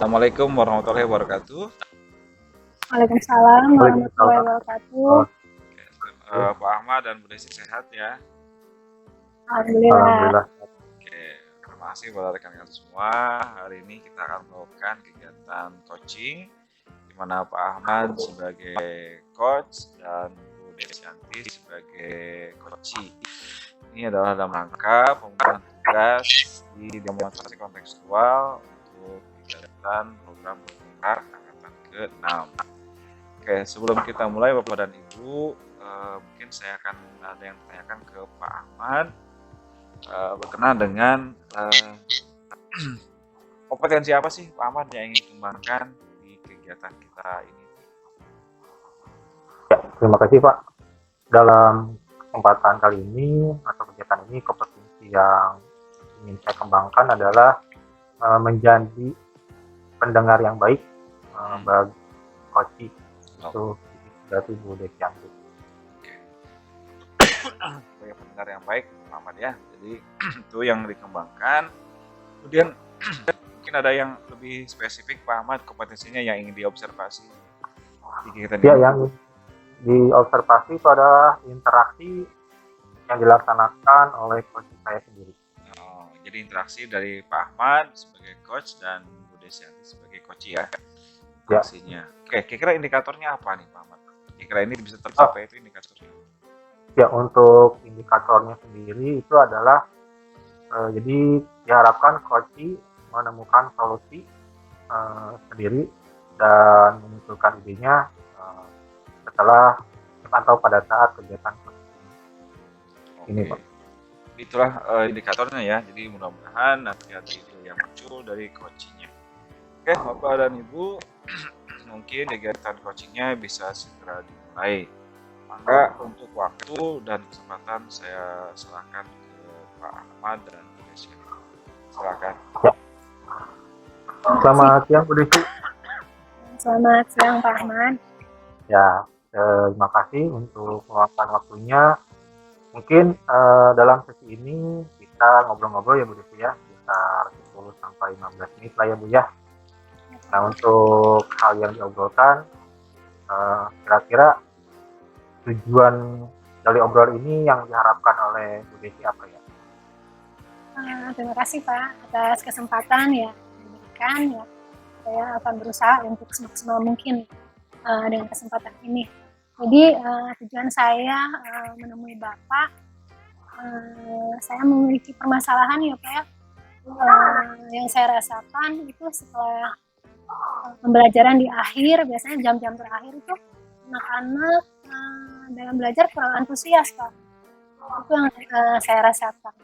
Assalamualaikum warahmatullahi wabarakatuh. Waalaikumsalam warahmatullahi Waalaikumsalam. wabarakatuh. Pak Ahmad dan Bu Desi sehat ya. Alhamdulillah. Alhamdulillah. Oke, terima kasih buat rekan-rekan semua. Hari ini kita akan melakukan kegiatan coaching di mana Pak Ahmad sebagai coach dan Bu Desianti sebagai coachee. Ini adalah dalam rangka pembuatan tugas di demonstrasi kontekstual untuk kegiatan program bergerak angkatan ke-6. Oke, sebelum kita mulai Bapak dan Ibu, mungkin saya akan ada yang tanyakan ke Pak Ahmad berkenaan dengan kompetensi apa sih Pak Ahmad yang ingin dikembangkan di kegiatan kita ini? Ya, terima kasih Pak. Dalam kesempatan kali ini atau kegiatan ini, kompetensi yang ingin saya kembangkan adalah menjadi pendengar yang baik bagi coaching itu dari Bu Desianti. Sebagai pendengar yang baik Pak Ahmad ya, jadi itu yang dikembangkan. Kemudian mungkin ada yang lebih spesifik Pak Ahmad kompetensinya yang ingin diobservasi di kegiatan Ya, ini. yang diobservasi itu adalah interaksi yang dilaksanakan oleh coach saya sendiri. Jadi interaksi dari Pak Ahmad sebagai coach dan Bu Desianti sebagai coach ya. Interaksinya. Oke, kira-kira indikatornya apa nih Pak Ahmad? Kira-kira ini bisa tercapai itu indikatornya? Ya, untuk indikatornya sendiri itu adalah jadi diharapkan coach menemukan solusi sendiri dan memunculkan idenya setelah atau pada saat kegiatan ini Pak. Itulah indikatornya ya, jadi mudah-mudahan nanti ada itu yang muncul dari coachingnya. Oke Bapak dan Ibu, mungkin kegiatan coachingnya bisa segera dimulai. Maka untuk waktu dan kesempatan saya serahkan ke Pak Ahmad dan Bu Desi. Silakan. Ya. Selamat siang Bu Desi. Selamat siang Pak Ahmad. Ya, terima kasih untuk meluangkan waktunya. Mungkin dalam sesi ini kita ngobrol-ngobrol ya Bu Desi ya, sekitar 10 sampai 15 menit lah ya Bu ya. Nah, untuk hal yang diobrolkan, kira-kira tujuan dari obrolan ini yang diharapkan oleh Bu Desi apa ya? Terima kasih Pak atas kesempatan ya diberikan ya. Saya akan berusaha untuk semaksimal mungkin dengan kesempatan ini. Jadi tujuan saya menemui Bapak, saya memiliki permasalahan ya Pak ya, yang saya rasakan itu setelah pembelajaran di akhir, biasanya jam-jam terakhir itu anak-anak dalam belajar kurang antusias Pak. Itu yang saya rasakan.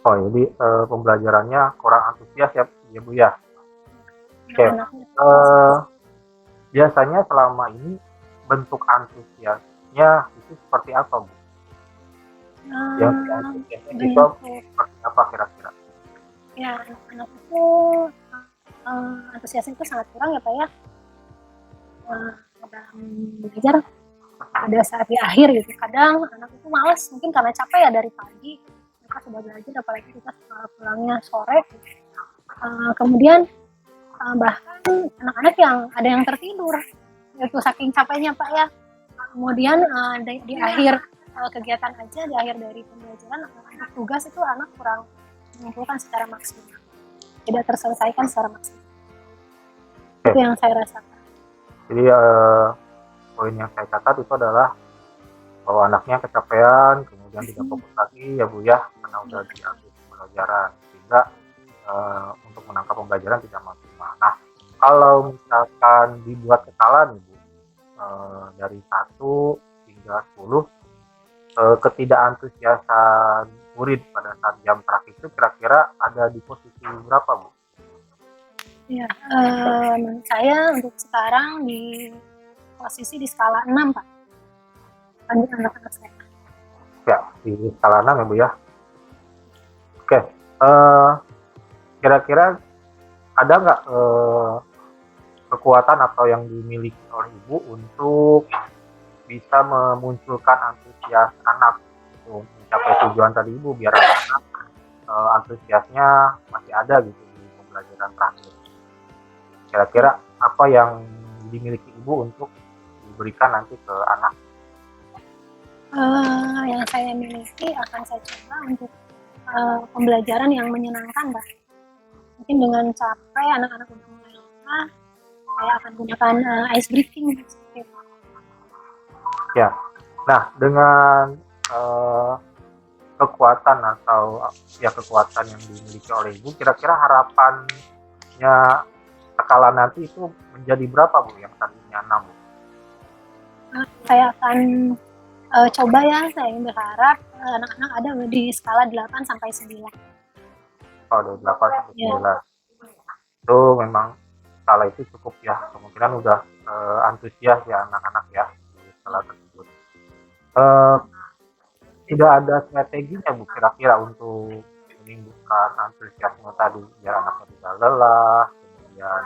Oh, jadi pembelajarannya kurang antusias ya Bu ya? Oke. Biasanya selama ini bentuk antusiasnya itu seperti apa Bu? Yang antusiasnya itu seperti apa kira-kira? Ya, anak-anak itu antusiasnya itu sangat kurang ya Pak ya. Dalam belajar pada saat di akhir gitu. Kadang anak itu malas, mungkin karena capek ya dari pagi. Mereka sudah belajar, apalagi kita pulangnya sore. Kemudian bahkan anak-anak yang ada yang tertidur. Itu saking capeknya Pak ya. Kemudian di akhir kegiatan aja, di akhir dari pembelajaran, untuk tugas itu anak kurang mengumpulkan secara maksimal. Tidak terselesaikan secara maksimal. Itu yang saya rasakan. Jadi poin yang saya catat itu adalah bahwa anaknya kecapean, kemudian tidak fokus lagi ya Bu ya, karena udah diambil pembelajaran, sehingga untuk menangkap pembelajaran tidak maksimal. Nah, kalau misalkan dibuat skala nih Bu, dari 1 hingga 10, ketidakantusiasan murid pada saat jam terakhir itu kira-kira ada di posisi berapa Bu? Ya, menurut saya untuk sekarang di posisi di skala 6 Pak. Lanjut anak-anak saya. Ya, di skala 6 ya Bu ya. Oke, kira-kira ada nggak kekuatan atau yang dimiliki oleh Ibu untuk bisa memunculkan antusias anak untuk mencapai tujuan tadi Ibu, biar anak antusiasnya masih ada gitu di pembelajaran terakhir? Kira-kira apa yang dimiliki ibu untuk diberikan nanti ke anak? Yang saya miliki akan saya coba untuk pembelajaran yang menyenangkan, Mbak. Mungkin dengan capek anak-anak udah mulai lelah, saya akan gunakan ice breaking seperti itu. Ya, nah dengan kekuatan atau ya kekuatan yang dimiliki oleh ibu, kira-kira harapannya skala nanti itu menjadi berapa Bu? Yang tadinya 6 Bu? Saya akan coba ya, saya berharap anak-anak ada di skala 8 sampai 9. Oh, dari 8 sampai Ya. 9. Itu memang skala itu cukup ya. Kemungkinan udah antusias ya anak-anak ya di skala tersebut. Tidak ada strateginya Bu kira-kira untuk menimbulkan antusiasme tadi biar anaknya tidak lelah, kemudian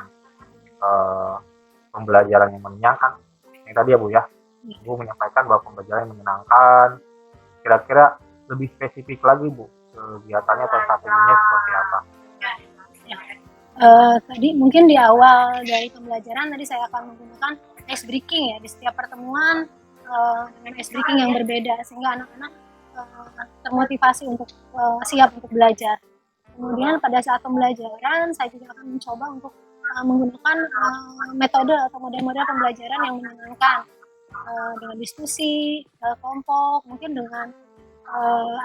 pembelajaran yang menyenangkan. Yang tadi ya Bu ya, Bu menyampaikan bahwa pembelajaran yang menyenangkan. Kira-kira lebih spesifik lagi Bu, kegiatannya atau strateginya seperti apa? Tadi mungkin di awal dari pembelajaran tadi saya akan menggunakan ice breaking ya di setiap pertemuan dengan ice breaking yang berbeda sehingga anak-anak termotivasi untuk siap untuk belajar. Kemudian pada saat pembelajaran saya juga akan mencoba untuk menggunakan metode atau model-model pembelajaran yang menyenangkan dengan diskusi kelompok, mungkin dengan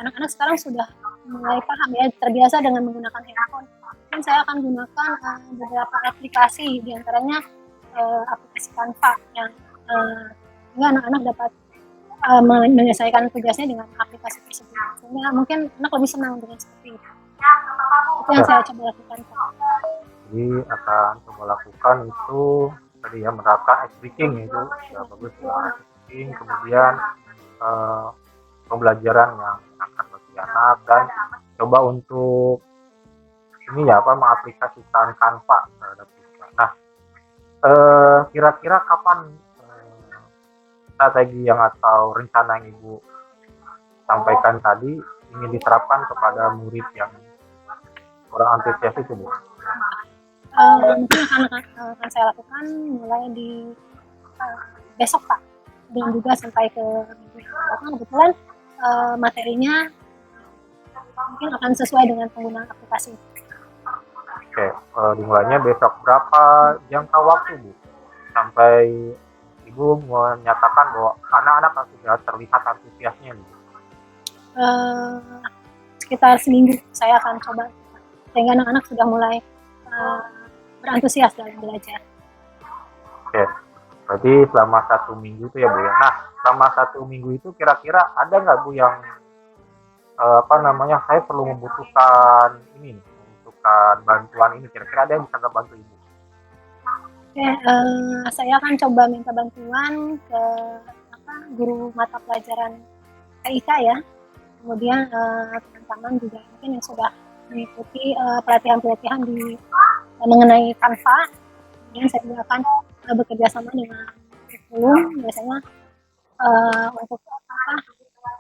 anak-anak sekarang sudah mulai paham ya, terbiasa dengan menggunakan handphone. Mungkin saya akan gunakan beberapa aplikasi, diantaranya aplikasi Canva yang sehingga anak-anak dapat menyelesaikan tugasnya dengan aplikasi tersebut. Sehingga mungkin anak lebih senang dengan seperti itu. Itu yang saya coba lakukan. Jadi akan coba lakukan itu tadi ya menerapkan ice breaking itu ya bagus ya ice breaking, kemudian pembelajaran yang menyenangkan bagi anak dan coba untuk ini ya apa mengaplikasikan Canva terhadap siswa. Nah, kira-kira kapan strategi yang atau rencana yang Ibu sampaikan tadi ingin diterapkan kepada murid yang kurang antusias itu Bu? Mungkin akan saya lakukan mulai di besok Pak, dan juga sampai ke minggu yang akan datang. Kebetulan materinya mungkin akan sesuai dengan penggunaan aplikasi. Oke, dimulainya besok. Berapa jangka waktu Bu sampai Ibu menyatakan bahwa anak-anak sudah terlihat antusiasnya nih? Sekitar seminggu saya akan coba sehingga anak-anak sudah mulai berantusias dalam belajar. Oke, berarti selama 1 minggu itu ya Bu ya. Nah, selama 1 minggu itu kira-kira ada nggak Bu yang saya perlu membutuhkan ini nih, membutuhkan bantuan ini, kira-kira ada yang bisa nggak bantu Ibu? Oke, saya akan coba minta bantuan ke guru mata pelajaran TIK ya. Kemudian teman-teman juga mungkin yang sudah mengikuti pelatihan-pelatihan di mengenai Canva. Kemudian saya juga akan bekerja sama dengan kurikulum biasanya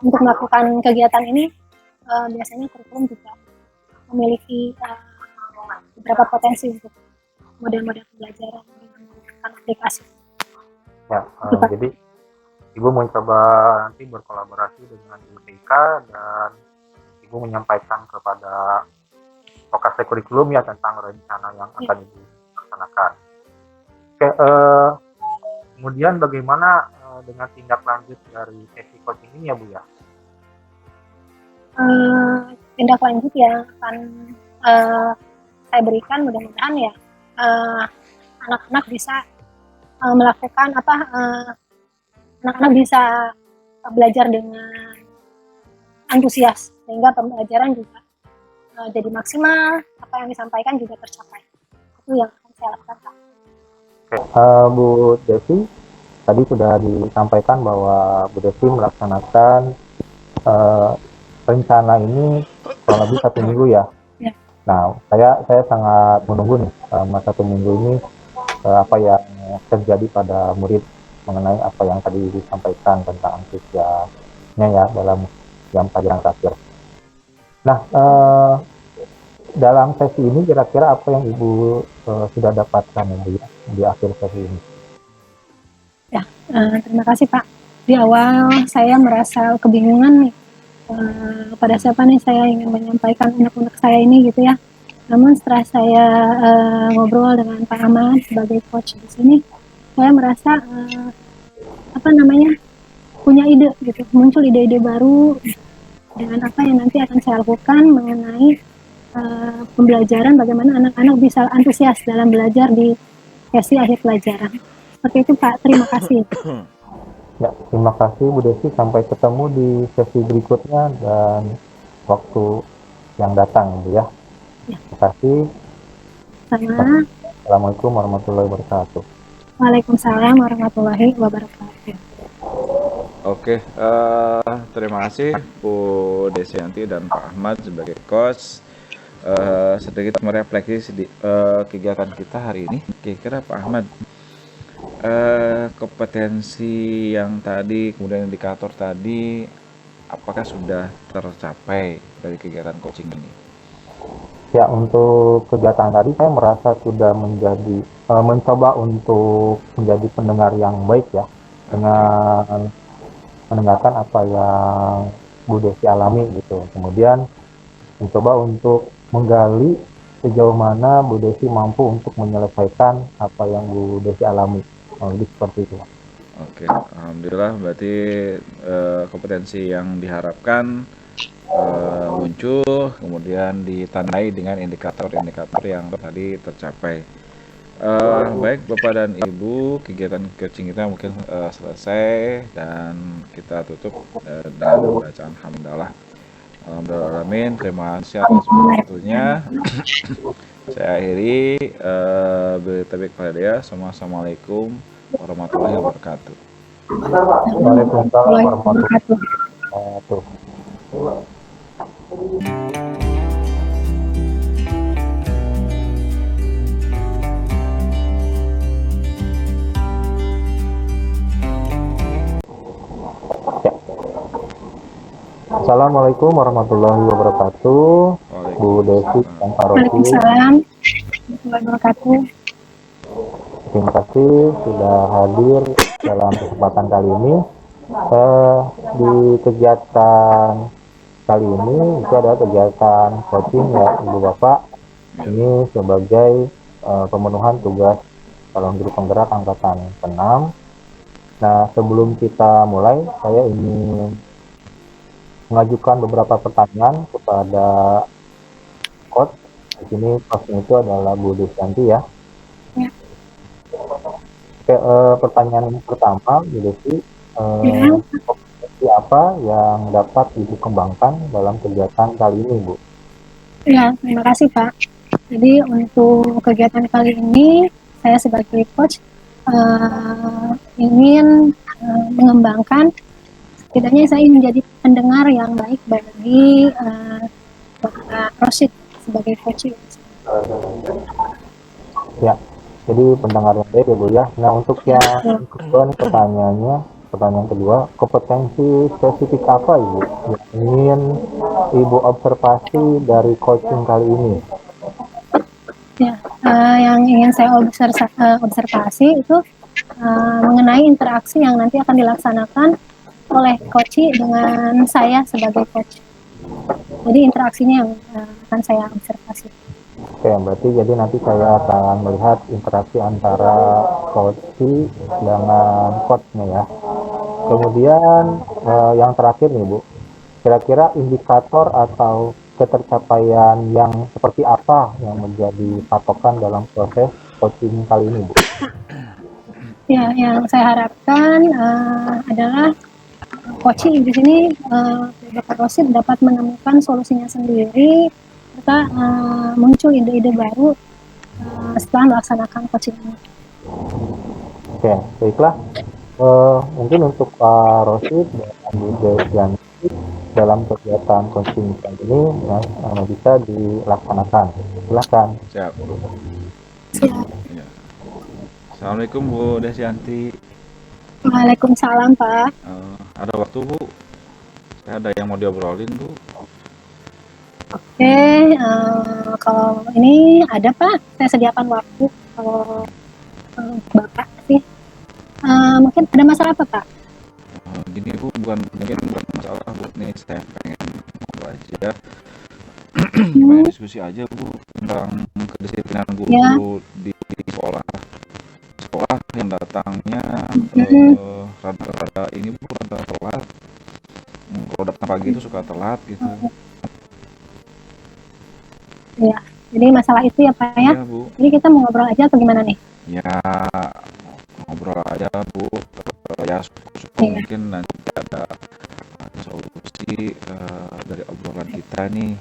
untuk melakukan kegiatan ini. Biasanya kurikulum juga memiliki beberapa potensi untuk model-model pembelajaran dengan menggunakan aplikasi. Ya, jadi Ibu mencoba nanti berkolaborasi dengan IPK dan Ibu menyampaikan kepada lokasi kurikulum ya tentang rencana yang akan Ibu laksanakan. Oke, kemudian bagaimana dengan tindak lanjut dari sesi coaching ini ya Bu ya? Tindak lanjut yang akan saya berikan mudah-mudahan ya anak-anak bisa melakukan anak-anak bisa belajar dengan antusias sehingga pembelajaran juga jadi maksimal, apa yang disampaikan juga tercapai. Itu yang akan saya lakukan Pak. Oke, Bu Desi tadi sudah disampaikan bahwa Bu Desi melaksanakan rencana ini kurang lebih 1 minggu ya. Ya. Nah, saya sangat menunggu nih selama 1 minggu ini apa yang terjadi pada murid mengenai apa yang tadi disampaikan tentang antusiasnya ya dalam jam pelajaran terakhir. Nah, dalam sesi ini kira-kira apa yang Ibu sudah dapatkan Ibu ya di akhir sesi ini? Ya, terima kasih Pak. Di awal saya merasa kebingungan nih, pada siapa nih saya ingin menyampaikan unek-unek saya ini gitu ya. Namun setelah saya ngobrol dengan Pak Ahmad sebagai coach di sini, saya merasa punya ide gitu, muncul ide-ide baru dengan apa yang nanti akan saya lakukan mengenai pembelajaran, bagaimana anak-anak bisa antusias dalam belajar di sesi akhir pelajaran. Seperti itu Pak, terima kasih. Ya, terima kasih Bu Desi. Sampai ketemu di sesi berikutnya dan waktu yang datang Bu ya. Terima kasih. Sama. Assalamualaikum warahmatullahi wabarakatuh. Waalaikumsalam warahmatullahi wabarakatuh. Oke, terima kasih Bu Desianti dan Pak Ahmad sebagai coach. Sedikit merefleksi kegiatan kita hari ini. Kira-kira Pak Ahmad, kompetensi yang tadi, kemudian indikator tadi, apakah sudah tercapai dari kegiatan coaching ini? Ya, untuk kegiatan tadi saya merasa sudah mencoba untuk menjadi pendengar yang baik ya, dengan mendengarkan apa yang Bu Desi alami gitu. Kemudian mencoba untuk menggali sejauh mana Bu Desi mampu untuk menyelesaikan apa yang Bu Desi alami. Jadi seperti itu. Oke, alhamdulillah berarti kompetensi yang diharapkan muncul, kemudian ditandai dengan indikator-indikator yang tadi tercapai. Baik Bapak dan Ibu, kegiatan coaching kita mungkin selesai dan kita tutup dengan bacaan hamdalah. Alhamdulillah, terima kasih atas waktunya. Saya akhiri beritahu kepada dia. Assalamualaikum warahmatullahi wabarakatuh. Waalaikumsalam warahmatullahi wabarakatuh. Assalamualaikum warahmatullahi wabarakatuh. Bu Desi dan Pak Rosi. Waalaikumsalam warahmatullahi wabarakatuh. Terima kasih sudah hadir dalam kesempatan kali ini. Di kegiatan kali ini itu adalah kegiatan coaching ya Ibu Bapak. Ini sebagai pemenuhan tugas calon guru penggerak angkatan ke-6. Nah, sebelum kita mulai, saya ingin mengajukan beberapa pertanyaan kepada coach. Di sini coachnya itu adalah Bu Desianti ya. Ya. Oke, pertanyaan pertama, Bu Desi, kompetensi apa yang dapat Ibu kembangkan dalam kegiatan kali ini, Bu? Ya, terima kasih Pak. Jadi untuk kegiatan kali ini, saya sebagai coach ingin mengembangkan, setidaknya saya ingin menjadi pendengar yang baik bagi Bapak Rosid sebagai coach. Ya, jadi pendengar yang baik ya Bu ya. Nah, untuk yang kedua nih pertanyaan kedua, kompetensi spesifik apa Ibu yang ingin Ibu observasi dari coaching kali ini? Ya, yang ingin saya observasi itu mengenai interaksi yang nanti akan dilaksanakan oleh coach dengan saya sebagai coach. Jadi interaksinya yang akan saya observasi. Oke, berarti jadi nanti saya akan melihat interaksi antara coach dengan coachnya ya. Kemudian yang terakhir nih Bu, kira-kira indikator atau ketercapaian yang seperti apa yang menjadi patokan dalam proses coaching kali ini Bu? Ya, yang saya harapkan adalah coaching di sini Bapak Rosid dapat menemukan solusinya sendiri, serta muncul ide-ide baru setelah melaksanakan coaching ini. Oke, baiklah. Mungkin untuk Pak Rosid dan Bu Desianti dalam kegiatan coaching kali ini ya, bisa dilaksanakan. Silakan. Siap. Siap. Ya. Assalamualaikum Bu Desianti. Waalaikumsalam Pak. Ada waktu Bu? Saya ada yang mau diobrolin Bu. Oke, kalau ini ada Pak, saya sediakan waktu kalau Bapak sih. Mungkin ada masalah apa Pak? Gini Bu, bukan masalah Bu, nih saya pengen ngobrol aja, pengen Hmm, diskusi aja Bu tentang kedisiplinan ya, guru-guru di sekolah sekolah yang datangnya hmm, rada-rada ini Bu, rada telat. Kalau datang pagi itu suka telat gitu. ya. Jadi masalah itu ya Pak ya. Iya Bu, Jadi kita mau ngobrol aja atau gimana nih? ya ngobrol aja Bu. Ya syukur-syukur Iya, mungkin nanti ada solusi dari obrolan kita nih.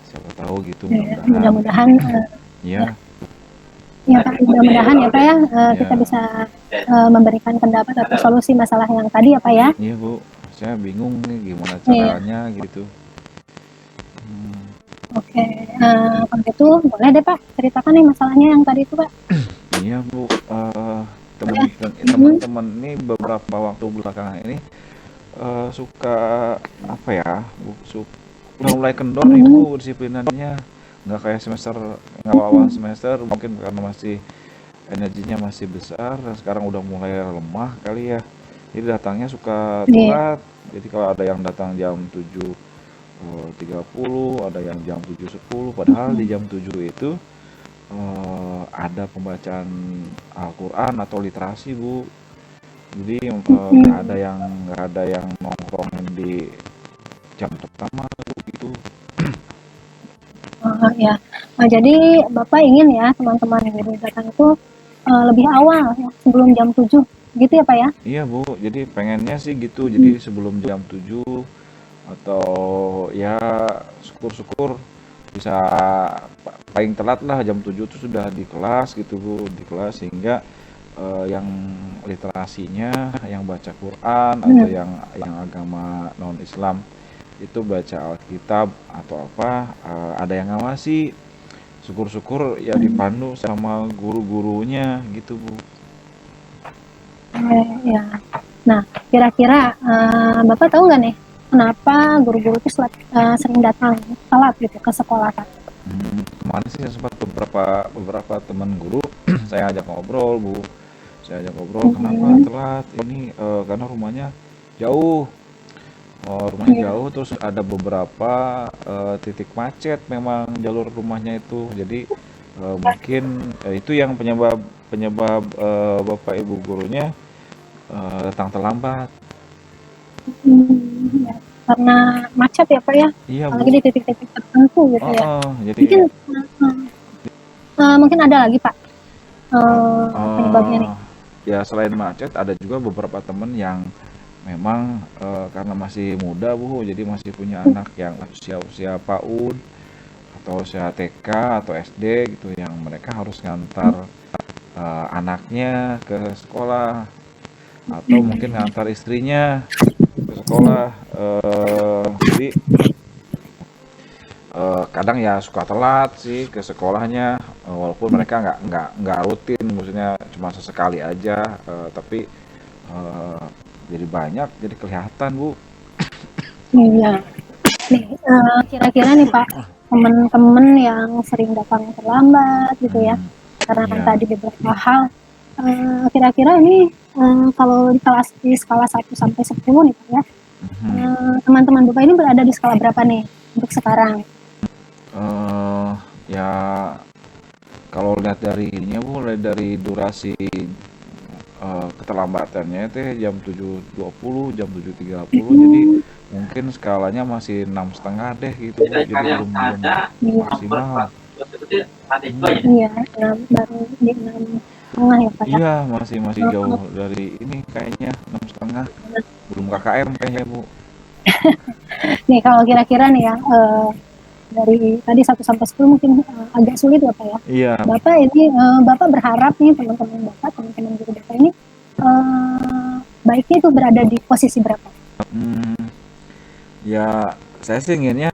Siapa tahu gitu, iya. mudah-mudahan. Mudah-mudahan, ya, Ya, ya Pak, mudah-mudahan ya Pak ya, kita ya, bisa memberikan pendapat atau solusi masalah yang tadi ya Pak ya. iya Bu. Saya bingung nih gimana Iya, caranya gitu. Hmm, oke. Kalau gitu boleh deh Pak, ceritakan nih masalahnya yang tadi itu Pak. iya Bu. Ya. Mhm, Teman-teman ini beberapa waktu belakangan ini suka apa ya? Udah mulai kendor nih mhm, Bu disiplinannya. Nggak kayak semester yang awal-awal mhm. semester mungkin karena masih energinya masih besar dan sekarang udah mulai lemah kali ya. Jadi datangnya suka Iya. telat. Jadi kalau ada yang datang jam 7:30, ada yang jam 7:10, padahal di Mhm, jam 7 itu ada pembacaan Al-Quran atau literasi Bu. Jadi mhm. nggak ada yang nongkrongin di jam pertama Bu, gitu. Oh, ya. Jadi Bapak ingin ya teman-teman yang baru datang itu lebih awal ya, sebelum jam 7, gitu ya Pak ya? Iya Bu, jadi pengennya sih gitu. Jadi Mhm, sebelum jam 7 atau ya syukur-syukur bisa paling telat lah jam 7 itu sudah di kelas gitu Bu, di kelas sehingga yang literasinya, yang baca Quran atau mhm, yang agama non Islam itu baca Alkitab atau apa ada yang ngawasi. Syukur-syukur ya mhm. dipandu sama guru-gurunya gitu Bu. Ya. Nah, kira-kira Bapak tahu nggak nih kenapa guru-guru itu sering datang telat gitu ke sekolah Pak? Kemarin sih saya sempat beberapa beberapa teman guru saya ajak ngobrol Bu. Saya ajak ngobrol kenapa Mhm, telat ini karena rumahnya jauh. Rumahnya iya, jauh terus ada beberapa titik macet memang jalur rumahnya itu. Jadi mungkin itu yang penyebab penyebab Bapak Ibu gurunya datang terlambat. ya. Karena macet ya Pak ya, Iya apalagi di Bu. titik-titik tertentu gitu ya. Jadi Mungkin mungkin ada lagi Pak penyebabnya eh nih. ya selain macet ada juga beberapa temen yang memang karena masih muda Bu, jadi masih punya anak yang usia-usia PAUD atau usia TK atau SD gitu yang mereka harus ngantar anaknya ke sekolah atau mungkin ngantar istrinya ke sekolah. Jadi kadang ya suka telat sih ke sekolahnya, walaupun mereka nggak rutin, maksudnya cuma sesekali aja, tapi eh, jadi banyak, jadi kelihatan Bu. Iya. Nih, kira-kira nih Pak, teman-teman yang sering datang terlambat gitu ya, Hmm, karena iya. tadi beberapa hal, kira-kira ini kalau di skala 1 sampai 10 nih Pak ya, Mhm. teman-teman Bapak ini berada di skala berapa nih untuk sekarang? eh Ya kalau lihat dari ininya Bu, lihat dari durasi keterlambatannya itu jam 7:20, jam 7:30, jadi Hmm, mungkin skalanya masih 6,5 deh gitu Bu, jadi belum belum iya, maksimal. iya, ya, baru di 6,5 ya Pak ya. Iya, masih masih jauh Eh, dari ini kayaknya 6,5, belum KKM kayaknya Bu. nih kalau kira-kira nih ya, dari tadi 1 sampai 10 mungkin agak sulit ya Pak ya. Iya. Bapak ini Bapak berharap nih teman-teman Bapak, teman-teman guru Bapak ini baiknya itu berada di posisi berapa? hmm, ya saya sih inginnya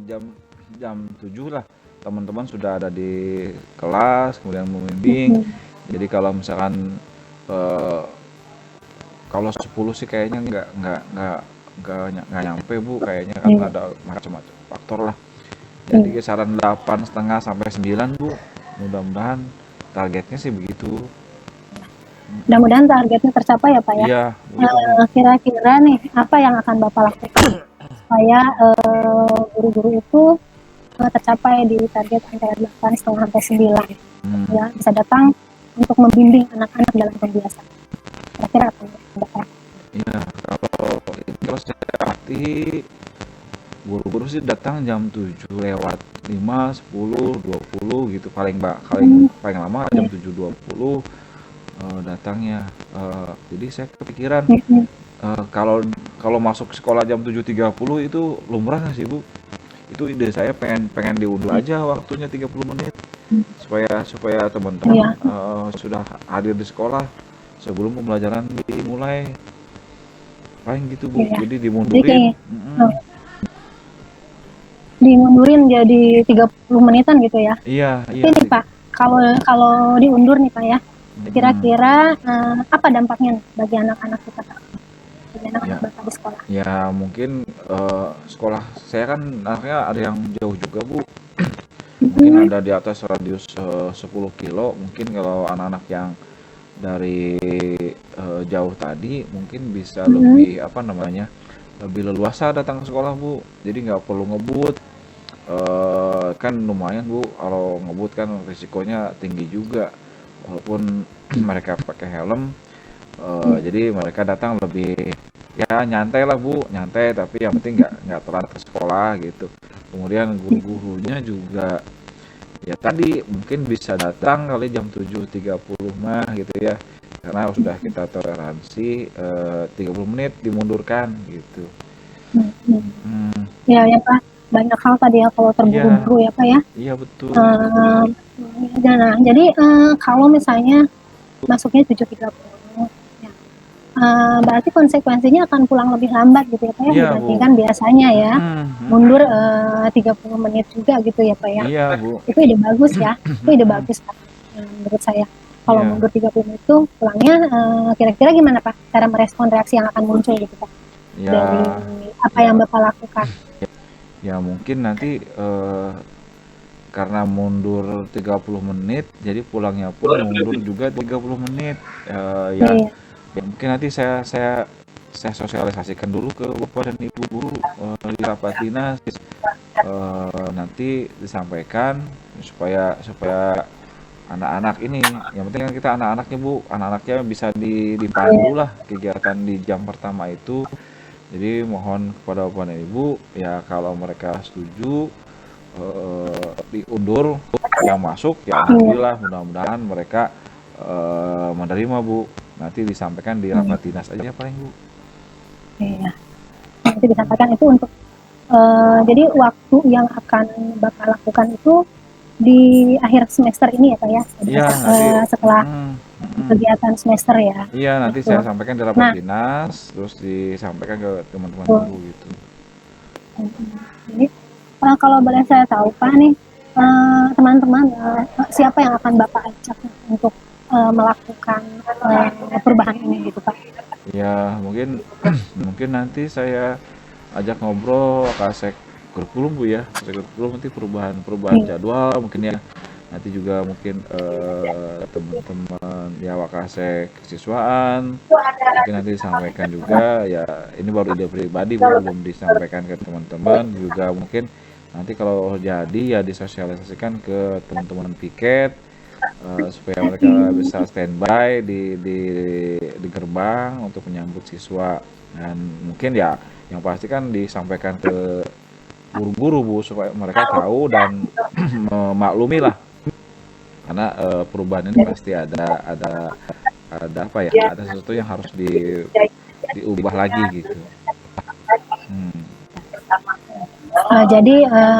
jam jam 7 lah teman-teman sudah ada di kelas kemudian membimbing. Mhm, Jadi kalau misalkan eh, kalau 10 sih kayaknya nggak nggak nyampe Bu, kayaknya kan Iya. ada macam-macam faktor lah. Jadi Iya. kisaran 8,5 sampai 9 Bu. Mudah-mudahan targetnya sih begitu. Mudah-mudahan targetnya tercapai ya Pak ya. Iya, betul Bu. Kira-kira nih apa yang akan Bapak lakukan supaya guru-guru itu tercapai di target antara 8,5 sampai 9 Hmm. ya, bisa datang untuk membimbing anak-anak dalam pembiasan. Kira-kira apa yang Bapak? Iya, kalau saya arti guru-guru sih datang jam 7 lewat 5, 10, 20 gitu paling paling lama jam 7.20 datangnya. Jadi saya kepikiran kalau masuk sekolah jam 7.30 itu lumrah nggak sih Bu? Itu ide saya pengen diundur aja waktunya 30 menit supaya teman-teman Iya. sudah hadir di sekolah sebelum pembelajaran dimulai. Paling gitu Bu. Iya. Jadi Jadi dimundurin. kayak dimundurin jadi 30 menitan gitu ya. Iya, Tapi iya. nih Pak, kalau diundur nih Pak ya, kira-kira apa dampaknya nih bagi anak-anak kita Pak? Bagi anak-anak Ya. Bapak di sekolah. Ya mungkin sekolah saya kan anaknya ada yang jauh juga Bu. Mungkin ada di atas radius 10 kilo. Mungkin kalau anak-anak yang dari jauh tadi mungkin bisa lebih lebih leluasa datang ke sekolah Bu. Jadi nggak perlu ngebut. Kan lumayan Bu, kalau ngebut kan risikonya tinggi juga. Walaupun mereka pakai helm, jadi mereka datang lebih ya nyantai lah Bu, nyantai tapi yang penting nggak telat ke sekolah gitu. Kemudian guru-gurunya juga ya tadi mungkin bisa datang kali jam 7.30 mah gitu ya, karena sudah kita toleransi 30 menit dimundurkan gitu. Ya Pak, banyak hal tadi ya kalau terburu-buru ya Pak ya. Iya betul. Nah, jadi kalau misalnya masuknya 7.30 ya, berarti konsekuensinya akan pulang lebih lambat gitu ya Pak ya, Iya, dibandingkan biasanya ya. Mundur 30 menit juga gitu ya Pak ya. Iya Bu. Itu ide bagus ya. Itu ide bagus Pak, menurut saya. Kalau Iya. mundur 30 menit itu pulangnya kira-kira gimana Pak cara merespon reaksi yang akan muncul gitu Pak Ya, dari apa yang Bapak lakukan? ya mungkin nanti karena mundur 30 menit, jadi pulangnya pun mundur juga 30 menit. Ya, Iya. ya mungkin nanti saya sosialisasikan dulu ke Bapak dan Ibu guru di rapat dinas. Nanti disampaikan supaya anak-anak ini, yang penting kan kita anak-anaknya Bu, anak-anaknya bisa dipandu lah kegiatan di jam pertama itu. Jadi mohon kepada Bapak dan Ibu ya kalau mereka setuju diundur yang masuk ya alhamdulillah, mudah-mudahan mereka menerima Bu. Nanti disampaikan di rapat dinas aja paling Bu. Iya. Nanti disampaikan itu untuk jadi waktu yang akan Bapak lakukan itu di akhir semester ini ya Pak ya. Iya, setelah kegiatan semester ya. Iya, nanti saya sampaikan di rapat dinas, terus disampaikan ke teman-teman guru gitu. Jadi kalau boleh saya tahu Pak nih, teman-teman siapa yang akan Bapak ajak untuk melakukan perubahan ini gitu Pak? Ya mungkin nanti saya ajak ngobrol kasek kurikulum Bu ya, kasek kurikulum nanti perubahan jadwal mungkin ya. Nanti juga mungkin teman-teman ya wakasek kesiswaan mungkin nanti disampaikan juga ya, ini baru ide pribadi belum disampaikan ke teman-teman juga, mungkin nanti kalau jadi ya disosialisasikan ke teman-teman piket supaya mereka bisa standby di gerbang untuk menyambut siswa, dan mungkin ya yang pasti kan disampaikan ke guru-guru Bu supaya mereka tahu dan memaklumi lah, karena perubahan ini pasti ada apa ya, ada sesuatu yang harus diubah lagi gitu. Jadi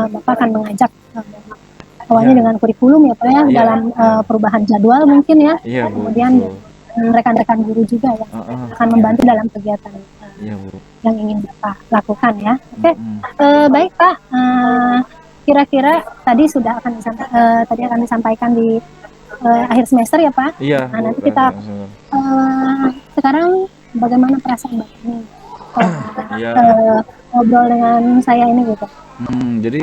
Bapak akan mengajak awalnya dengan kurikulum ya Pak ya, dalam perubahan jadwal mungkin ya. Iya, Bu, kemudian rekan-rekan guru juga yang akan membantu dalam kegiatan yang ingin Bapak lakukan ya. Oke. Baik Pak, kira-kira tadi akan disampaikan di akhir semester ya Pak. Iya. Nah, nanti kita sekarang bagaimana perasaan Bapak ini Iya. ngobrol dengan saya ini gitu. Jadi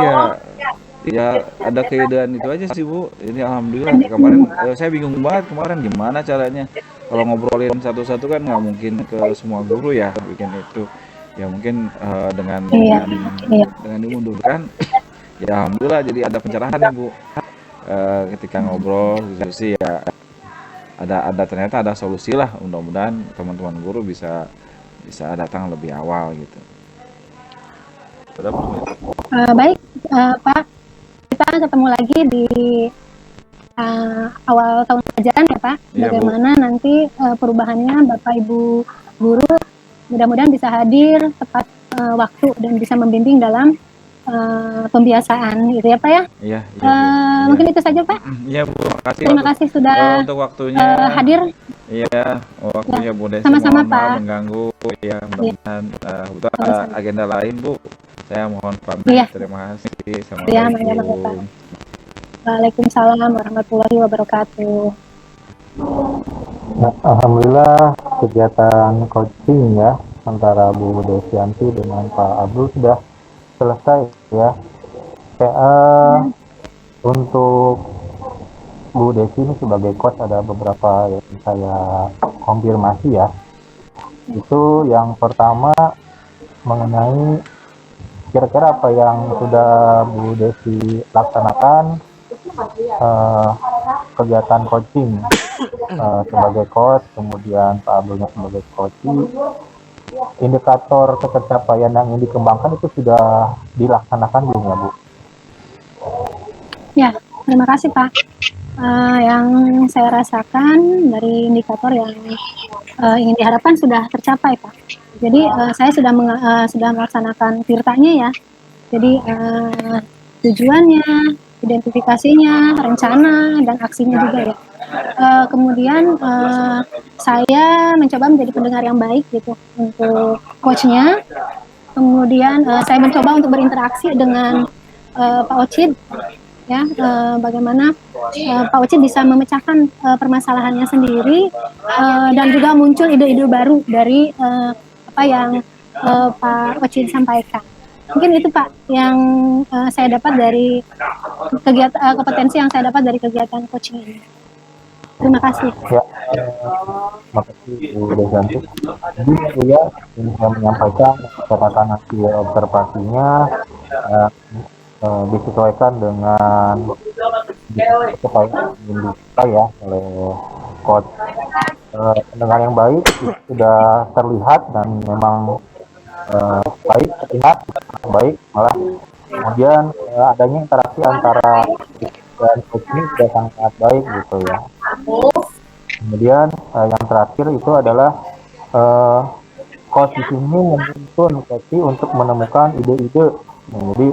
ya ada keindahan itu aja sih Bu. Ini alhamdulillah kemarin saya bingung banget kemarin gimana caranya. Kalau ngobrolin satu-satu kan nggak mungkin ke semua guru ya bikin itu. Ya mungkin dengan Iya, iya, dengan dimundurkan ya alhamdulillah jadi ada pencerahan ya Bu. Ketika ngobrol diskusi ya ada ternyata ada solusi lah. Mudah-mudahan teman-teman guru bisa bisa datang lebih awal gitu. baik Pak, kita ketemu lagi di awal tahun ajaran ya Pak. Iya, Bu. Bagaimana nanti perubahannya Bapak Ibu guru mudah-mudahan bisa hadir tepat waktu dan bisa membimbing dalam pembiasaan gitu ya Pak ya. Iya, iya, Bu. Mungkin itu saja Pak. Iya Bu, makasih Terima kasih sudah untuk waktunya. hadir. Iya, waktunya Bu Desi. Sama-sama, Mohon maaf Pak. mengganggu. Ya, mudah-mudahan betul ada Sama-sama. agenda lain Bu. Saya mohon pamit. Iya. Terima kasih. Iya, Assalamualaikum. Pak. Waalaikumsalam warahmatullahi wabarakatuh. Nah, alhamdulillah kegiatan coaching ya antara Bu Desianti dengan Pak Abdul sudah selesai ya. Untuk Bu Desi ini sebagai coach ada beberapa yang saya konfirmasi ya. Itu yang pertama mengenai kira-kira apa yang sudah Bu Desi laksanakan kegiatan coaching sebagai coach, kemudian Pak Abdulnya sebagai coaching, indikator ketercapaian yang ingin dikembangkan itu sudah dilaksanakan belum ya Bu? Ya, terima kasih Pak. Yang saya rasakan dari indikator yang ingin diharapkan sudah tercapai Pak. Jadi saya sudah melaksanakan tirtanya ya. Jadi tujuannya, identifikasinya, rencana, dan aksinya juga ya. Kemudian saya mencoba menjadi pendengar yang baik gitu untuk coachnya. Kemudian saya mencoba untuk berinteraksi dengan Pak Ocid ya, bagaimana Pak Ocid bisa memecahkan permasalahannya sendiri dan juga muncul ide-ide baru dari apa yang Pak Ocid sampaikan. Mungkin itu Pak yang saya dapat dari kegiatan kompetensi yang saya dapat dari kegiatan coaching ini. Terima kasih. Ya, makasih Bu Desanti. Jadi saya ingin menyampaikan catatan hasil observasinya disesuaikan dengan supaya diminta ya oleh coach. Pendengar yang baik itu sudah terlihat dan memang baik, terlihat baik, malah kemudian adanya interaksi antara dan coach ini sudah sangat baik gitu ya. Kemudian yang terakhir itu adalah coach di sini menuntun coach untuk menemukan ide-ide. Jadi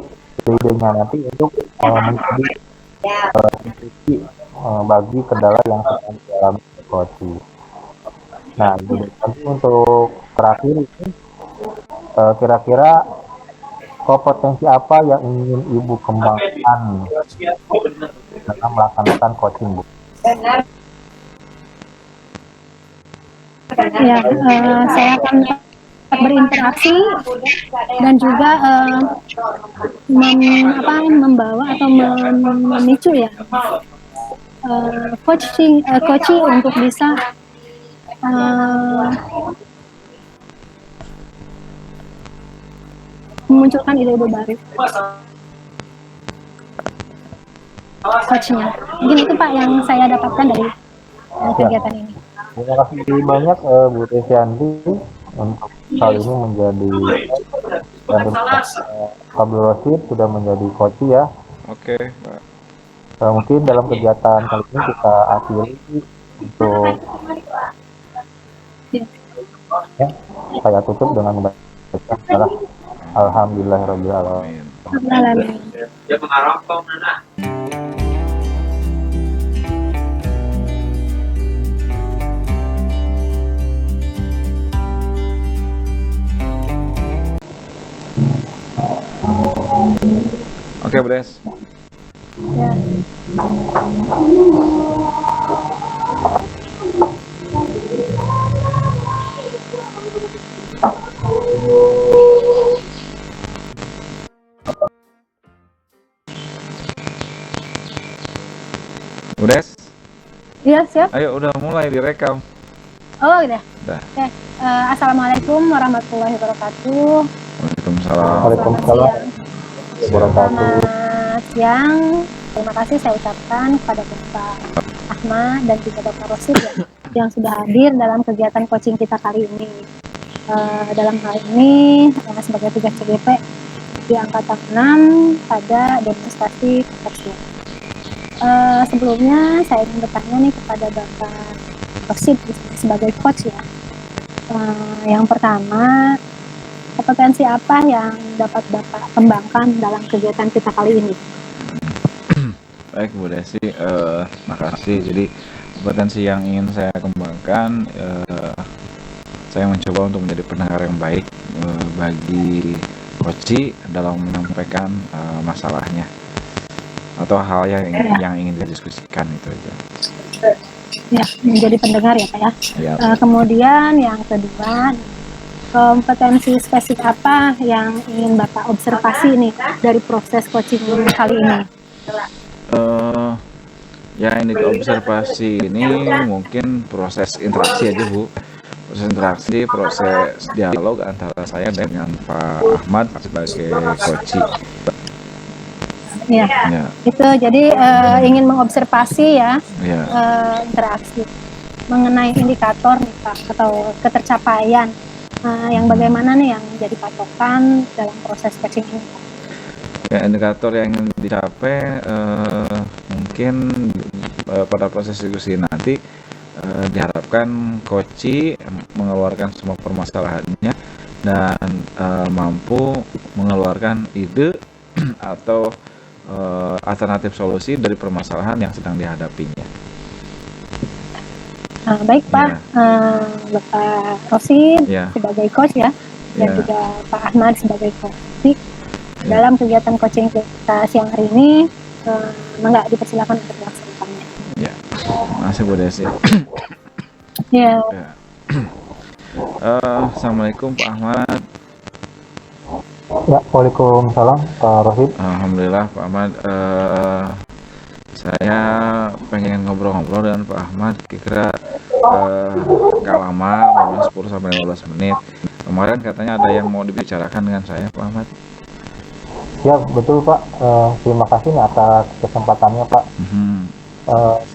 ide-idenya nanti untuk menjadi solusi bagi kendala yang sedang dialami coach. Nah, nanti untuk terakhir ini kira-kira kompetensi apa yang ingin Ibu kembangkan dalam melaksanakan coaching, Bu? Ya, saya akan berinteraksi dan juga membawa atau memicu ya coaching untuk bisa memunculkan ide-ide baru coachnya. Mungkin itu Pak yang saya dapatkan dari kegiatan ini. Terima kasih banyak Bu Desianti untuk kali ini menjadi dan Abdul Rosid sudah menjadi coach ya. Oke, Pak. Mungkin dalam kegiatan kali ini kita akhiri untuk ya, saya tutup dengan membaca adalah Alhamdulillahirabbil alamin. Amin. Oke, Bres. Ya. Udah? Iya, siap. Ayo udah mulai direkam. Oh, udah. Udah. Oke. Assalamualaikum warahmatullahi wabarakatuh. Waalaikumsalam. Waalaikumsalam. Selamat siang. Terima kasih saya ucapkan kepada Bapak Ahmad dan juga Bapak Rosid ya, yang sudah hadir dalam kegiatan coaching kita kali ini. Dalam hal ini sebagai tugas CGP di angkatan 6 pada demonstrasi proteksi. Sebelumnya saya ingin bertanya nih kepada Bapak Rosid sebagai coach ya. Yang pertama, kompetensi apa yang dapat Bapak kembangkan dalam kegiatan kita kali ini? Baik Bu Desi, makasih. Jadi kompetensi yang ingin saya kembangkan, saya mencoba untuk menjadi pendengar yang baik bagi Koci dalam menyampaikan masalahnya atau hal yang ingin didiskusikan itu aja. Ya, menjadi pendengar ya Pak ya. Ya. Kemudian yang kedua, kompetensi spesifik apa yang ingin Bapak observasi nih dari proses coaching kali ini? Ya ini observasi ini mungkin proses interaksi aja Bu. Proses interaksi, proses dialog antara saya dengan Pak Ahmad sebagai coach. Ya, itu jadi ingin mengobservasi ya, interaksi mengenai indikator nih Pak atau ketercapaian yang bagaimana nih yang menjadi patokan dalam proses coaching ini. Ya, indikator yang ingin dicapai mungkin pada proses diskusi nanti diharapkan coach mengeluarkan semua permasalahannya dan mampu mengeluarkan ide atau alternatif solusi dari permasalahan yang sedang dihadapinya. Baik Pak, Bapak Rosid sebagai coach ya, dan juga Pak Ahmad sebagai coach. Dalam kegiatan coaching kita siang hari ini, enggak dipersilakan untuk melaksanakannya. Ya, masih Bu Desi. Ya. Assalamualaikum Pak Ahmad. Ya, waalaikumsalam Pak Rosid. Alhamdulillah Pak Ahmad. Saya pengen ngobrol-ngobrol dengan Pak Ahmad kira-kira gak lama, 10-15 menit. Kemarin katanya ada yang mau dibicarakan dengan saya Pak Ahmad. Ya betul Pak, terima kasih nih atas kesempatannya Pak.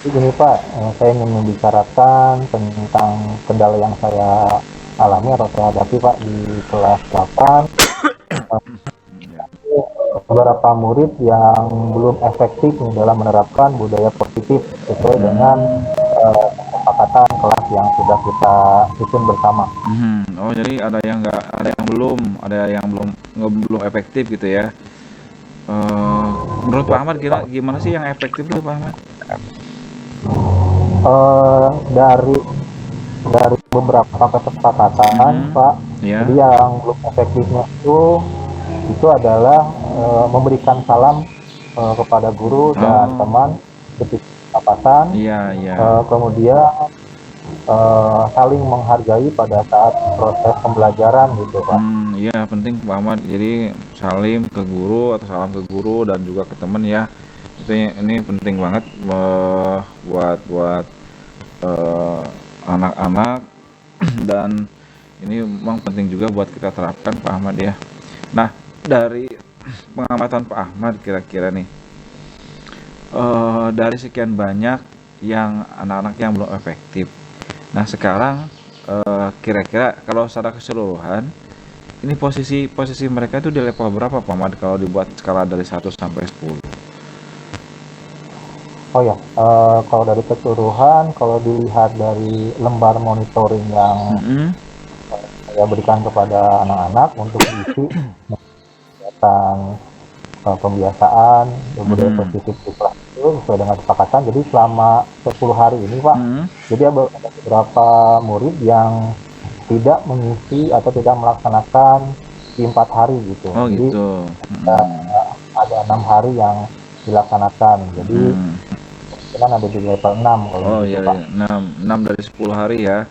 Begini Pak, saya ingin membicarakan tentang kendala yang saya alami atau saya hadapi Pak di kelas 8. Beberapa murid yang belum efektif dalam menerapkan budaya positif sesuai dengan kesepakatan kelas yang sudah kita susun bersama. Oh jadi ada yang belum efektif gitu ya. Menurut Pak Ahmad gimana sih yang efektif tuh Pak Ahmad? Dari beberapa kesepakatan Pak, jadi yang belum efektifnya itu adalah memberikan salam kepada guru dan teman ketika kesempatan, kemudian saling menghargai pada saat proses pembelajaran gitu Pak. Iya penting Pak Ahmad, jadi salim ke guru atau salam ke guru dan juga ke teman ya, itu ini penting banget buat anak-anak dan ini memang penting juga buat kita terapkan Pak Ahmad ya. Nah dari pengamatan Pak Ahmad kira-kira nih dari sekian banyak yang anak-anak yang belum efektif, nah sekarang kira-kira kalau secara keseluruhan ini posisi mereka itu di level berapa Pak Ahmad kalau dibuat skala dari 1 sampai 10? Oh ya, kalau dari keseluruhan, kalau dilihat dari lembar monitoring yang saya berikan kepada anak-anak untuk diisi kegiatan pembiasaan budaya positif di kelas itu sesuai dengan kesepakatan. Jadi selama 10 hari ini Pak, jadi ada beberapa murid yang tidak mengisi atau tidak melaksanakan di 4 hari gitu. Oh jadi gitu. Ada 6 hari yang dilaksanakan. Jadi kan ada di level 6 kalau oh gitu, iya, Pak. 6 dari 10 hari ya.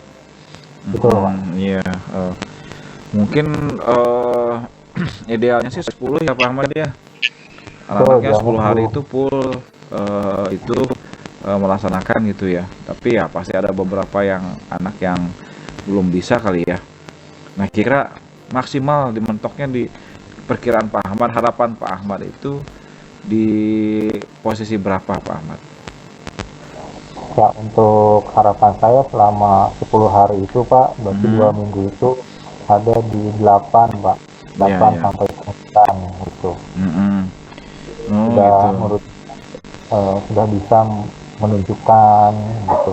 Betul Pak. Iya. Mungkin idealnya sih 10 ya Pak Ahmad ya. Betul, Anak-anaknya jamnya 10 hari 10. itu full itu melaksanakan gitu ya. Tapi ya pasti ada beberapa yang anak yang belum bisa kali ya. Nah, kira maksimal dimentoknya di perkiraan Pak Ahmad, harapan Pak Ahmad itu di posisi berapa Pak Ahmad? Ya, untuk harapan saya selama 10 hari itu Pak, berarti 2 minggu itu ada di 8 Pak. Ya, 8 ya. sampai 9 itu. Mm-mm. Oh Sudah gitu. menurut sudah bisa menunjukkan gitu.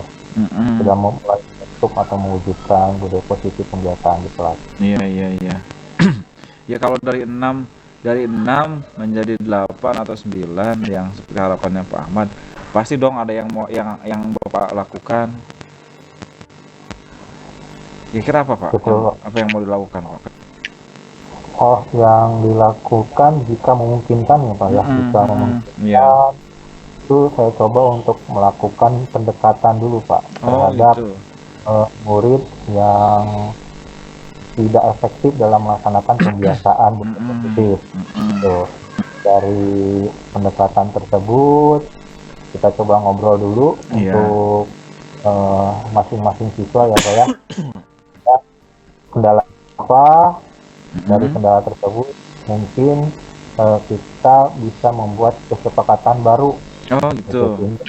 Sudah Mm-mm. mulai bentuk atau mewujudkan budaya positif pembiasaan di kelas. Iya, iya, iya. Ya kalau dari enam menjadi 8 atau 9 yang seperti harapannya Pak Ahmad, pasti dong ada yang mau yang Bapak lakukan. Kira-kira apa Pak? Betul. Apa yang mau dilakukan Pak? Oh, yang dilakukan jika memungkinkan ya Pak ya, jika Iya. memungkinkan itu saya coba untuk melakukan pendekatan dulu Pak Oh terhadap gitu. murid yang tidak efektif dalam melaksanakan pembiasaan budaya positif. Gitu. Dari pendekatan tersebut kita coba ngobrol dulu Iya. untuk masing-masing siswa ya Pak ya. Ya, kendala apa dari kendala tersebut mungkin kita bisa membuat kesepakatan baru Oh gitu. untuk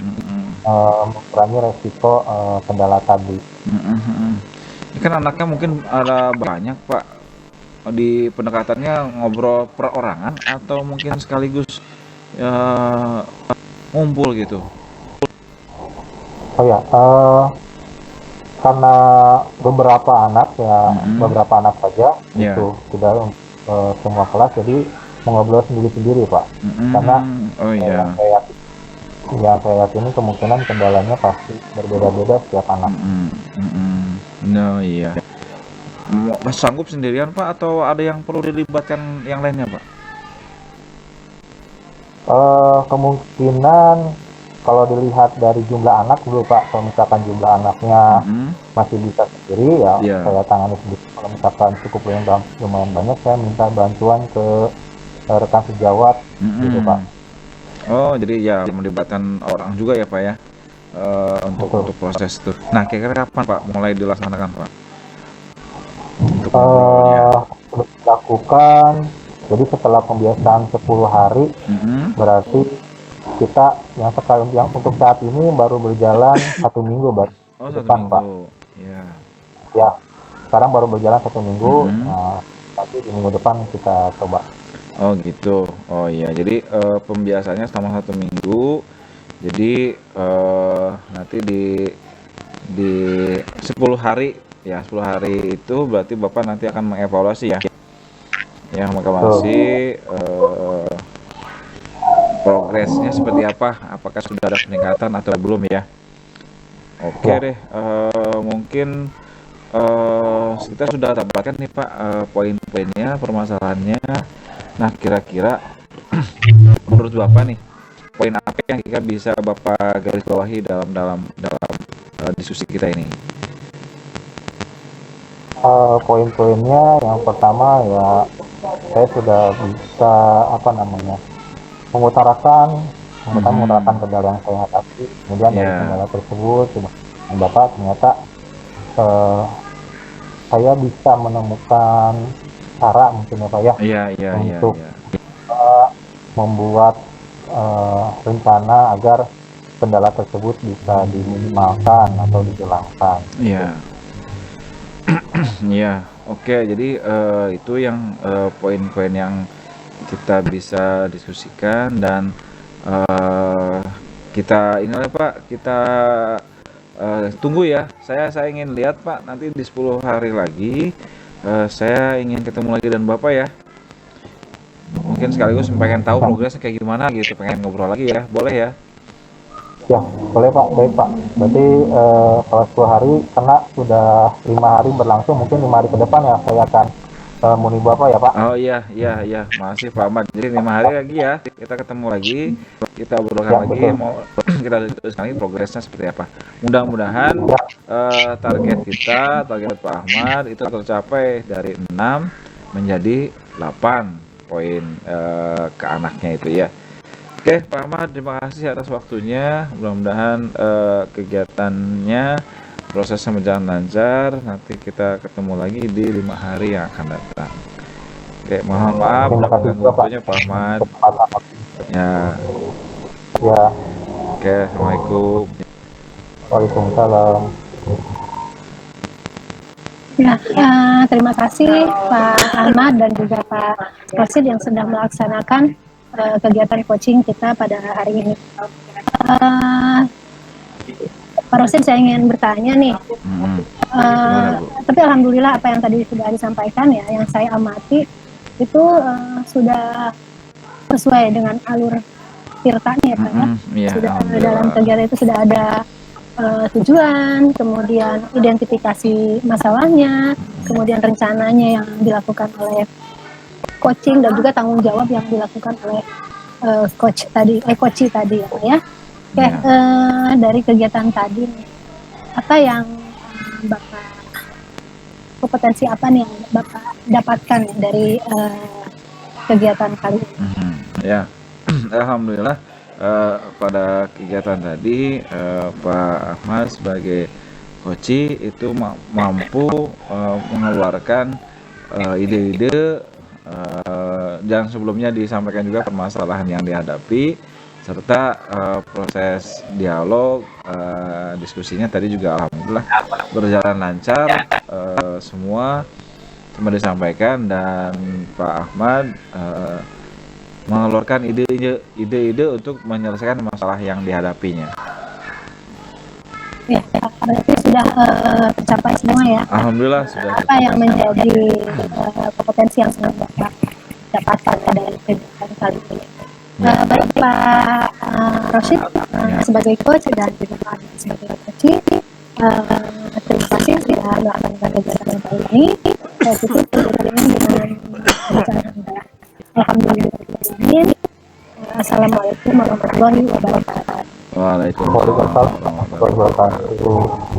mengurangi resiko kendala tadi. Ini kan anaknya mungkin ada banyak Pak. Di pendekatannya ngobrol perorangan atau mungkin sekaligus ya ngumpul gitu. Oh ya, karena beberapa anak ya, beberapa anak saja Ya. itu tidak semua kelas, jadi mengobrol sendiri-sendiri Pak. Karena Oh iya. saya yakini kemungkinan kendalanya pasti berbeda-beda setiap anak. No iya. Mas sanggup sendirian Pak atau ada yang perlu dilibatkan yang lainnya Pak? Kemungkinan kalau dilihat dari jumlah anak dulu Pak, kalau misalkan jumlah anaknya masih bisa sendiri ya, Iya. saya tangani sendiri. Kalau misalkan cukup lumayan banyak, saya minta bantuan ke rekan sejawat gitu Pak. Oh jadi ya melibatkan orang juga ya Pak ya untuk proses itu. Nah kira-kira kapan Pak mulai dilaksanakan Pak? Untuk ngobrolnya. Sudah dilakukan, jadi setelah pembiasaan 10 hari, berarti kita yang untuk saat ini baru berjalan 1 minggu Pak. Oh Ke 1 depan, Pak. minggu. Ya. Ya, sekarang baru berjalan 1 minggu. Nah, nanti di minggu depan kita coba. Oh gitu. Oh iya. Jadi pembiasaannya selama 1 minggu. Jadi nanti di 10 hari ya 10 hari itu berarti Bapak nanti akan mengevaluasi ya. Ya mengevaluasi progresnya seperti apa. Apakah sudah ada peningkatan atau belum ya. Oke deh. Mungkin kita sudah tambahkan nih Pak poin-poinnya, permasalahannya. Nah kira-kira menurut Bapak nih poin apa yang kita bisa Bapak garis bawahi dalam diskusi kita ini? Poin-poinnya yang pertama ya, saya sudah bisa mengutarakan kendala yang saya hadapi. Kemudian dari kendala tersebut Bapak ternyata saya bisa menemukan cara mungkin ya Pak ya, untuk membuat rencana agar kendala tersebut bisa diminimalkan atau dihilangkan. Iya. Iya, oke. Jadi itu yang poin-poin yang kita bisa diskusikan dan kita ini Pak, kita tunggu ya. Saya ingin lihat Pak nanti di 10 hari lagi. Saya ingin ketemu lagi dan Bapak ya. Mungkin sekaligus pengen tahu progresnya kayak gimana gitu, pengen ngobrol lagi ya, boleh ya? Ya, boleh Pak, baik Pak. Berarti kalau 10 hari, karena sudah 5 hari berlangsung, mungkin 5 hari ke depan ya saya akan mau nimbul apa ya Pak? Oh iya, iya, iya. Makasih Pak Ahmad. Jadi 5 hari lagi ya, kita ketemu lagi, kita obrolkan Ya lagi, betul. mau kita teruskan lagi progresnya seperti apa. Mudah-mudahan target Pak Ahmad itu tercapai dari 6 menjadi 8 poin ke anaknya itu ya. Oke, Pak Ahmad, terima kasih atas waktunya. Mudah-mudahan kegiatannya, prosesnya berjalan lancar. Nanti kita ketemu lagi di 5 hari yang akan datang. Oke, mohon maaf Terima kasih mengganggu juga Pak. waktunya Pak Ahmad. Kesempatan. Ya, Ya, oke, Assalamualaikum. Waalaikumsalam. Ya, terima kasih Pak Ahmad dan juga Pak Rosid yang sudah melaksanakan kegiatan coaching kita pada hari ini. Pak Rosid, saya ingin bertanya nih. Tapi alhamdulillah apa yang tadi sudah disampaikan ya, yang saya amati itu sudah sesuai dengan alur tirtanya ya Pak ya. Iya, Sudah alhamdulillah. dalam kegiatan itu sudah ada tujuan, kemudian identifikasi masalahnya, kemudian rencananya yang dilakukan oleh coaching dan juga tanggung jawab yang dilakukan oleh coach tadi ya Pak ya. Oke, dari kegiatan tadi nih, apa yang Bapak, kompetensi apa nih yang Bapak dapatkan ya dari kegiatan kali ini? Ya, alhamdulillah pada kegiatan tadi Pak Ahmad sebagai coach itu mampu mengeluarkan ide-ide yang sebelumnya disampaikan juga permasalahan yang dihadapi, serta proses dialog diskusinya tadi juga alhamdulillah berjalan lancar, semua disampaikan, dan Pak Ahmad mengeluarkan ide-ide untuk menyelesaikan masalah yang dihadapinya. Ya, berarti sudah tercapai semua ya. Alhamdulillah sudah. Apa yang menjadi kompetensi yang sangat Bapak dapatkan dari kegiatan kali ini? Baik Pak Rosid sebagai coach dan juga Pak Ahmad sebagai coach, terima kasih sudah melakukan kegiatan kali ini. Saya tutup dengan bicara alhamdulillah. Assalamualaikum warahmatullahi wabarakatuh. Waalaikumsalam warahmatullahi wabarakatuh.